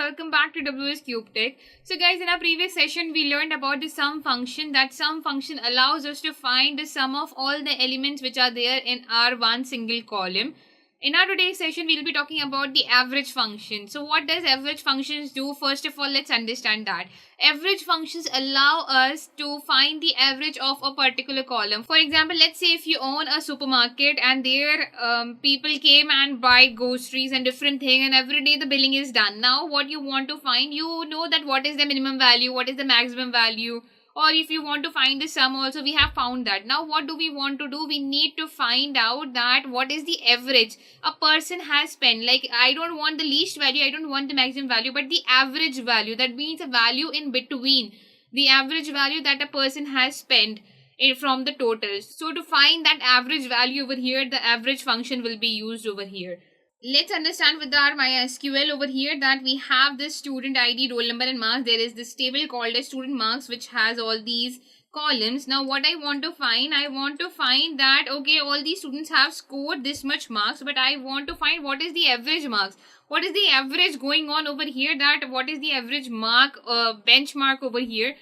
welcome back to WS Cube Tech. So guys, in our previous session we learned about the sum function. That sum function allows us to find the sum of all the elements which are there in our one single column. In our today's session we will be talking about the average function. So what does average functions do? First of all, let's understand that average functions allow us to find the average of a particular column. For example, let's say if you own a supermarket and there people came and buy groceries and different thing, and every day the billing is done. Now what you want to find, you know that what is the minimum value, what is the maximum value, or if you want to find the sum also, we have found that. Now what do we want to do? We need to find out that what is the average a person has spent. Like, I don't want the least value, I don't want the maximum value, but the average value. That means a value in between, the average value that a person has spent from the total. So to find that average value over here, the average function will be used over here. Let's understand with our MySQL over here that we have this student ID, roll number and marks. There is this table called as student marks which has all these columns. Now what I want to find that okay, all these students have scored this much marks, but I want to find what is the average marks. What is the average going on over here, that what is the average mark benchmark over here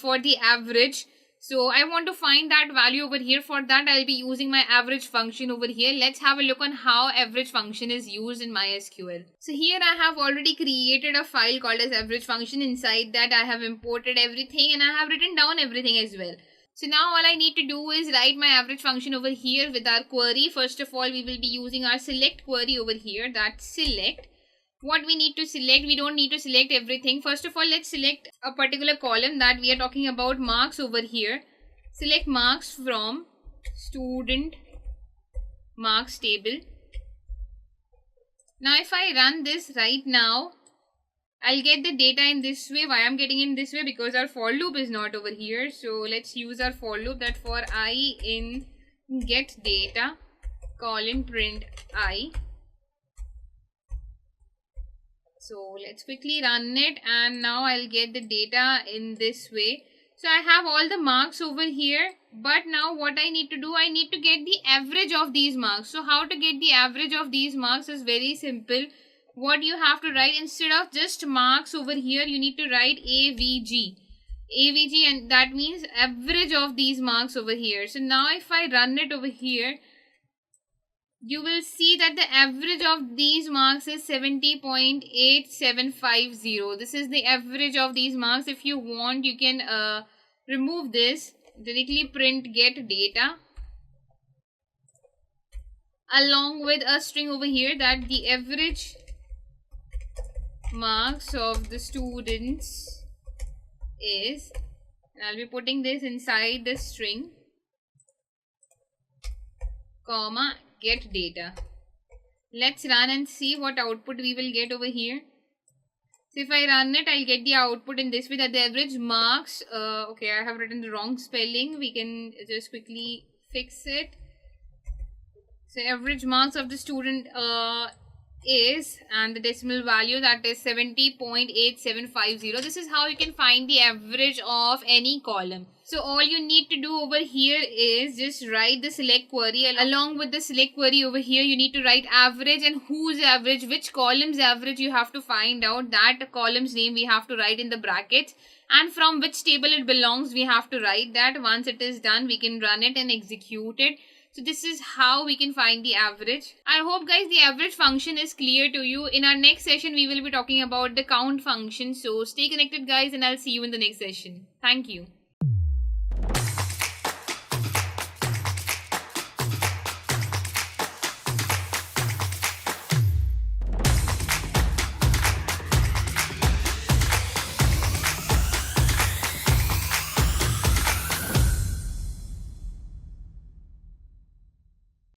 for the average. So I want to find that value over here. For that I'll be using my average function over here. Let's have a look on how average function is used in MySQL. So here I have already created a file called as average function. Inside that I have imported everything and I have written down everything as well. So now all I need to do is write my average function over here with our query. First of all, we will be using our select query over here. That's select. What we need to select, we don't need to select everything. First of all, let's select a particular column that we are talking about, marks over here. Select marks from student marks table. Now if I run this right now, I'll get the data in this way. Why I'm getting in this way? Because our for loop is not over here. So let's use our for loop, that for I in get data colon print I. So let's quickly run it, and now I'll get the data in this way. So I have all the marks over here, but now what I need to do, I need to get the average of these marks. So how to get the average of these marks is very simple. What you have to write, instead of just marks over here, you need to write AVG. AVG, and that means average of these marks over here. So now if I run it over here, you will see that the average of these marks is 70.8750. This is the average of these marks. If you want, you can remove this, directly print get data along with a string over here, that the average marks of the students is, and I'll be putting this inside the string, comma, get data. Let's run and see what output we will get over here. So if I run it, I'll get the output in this way, that the average marks, okay, I have written the wrong spelling. We can just quickly fix it. So average marks of the student is, and the decimal value, that is 70.8750. This is how you can find the average of any column. So all you need to do over here is just write the select query. Along with the select query over here, you need to write average, and whose average, which column's average you have to find out. That column's name we have to write in the brackets, and from which table it belongs we have to write that. Once it is done, we can run it and execute it. So this is how we can find the average. I hope guys the average function is clear to you. In our next session, we will be talking about the count function. So stay connected guys, and I'll see you in the next session. Thank you.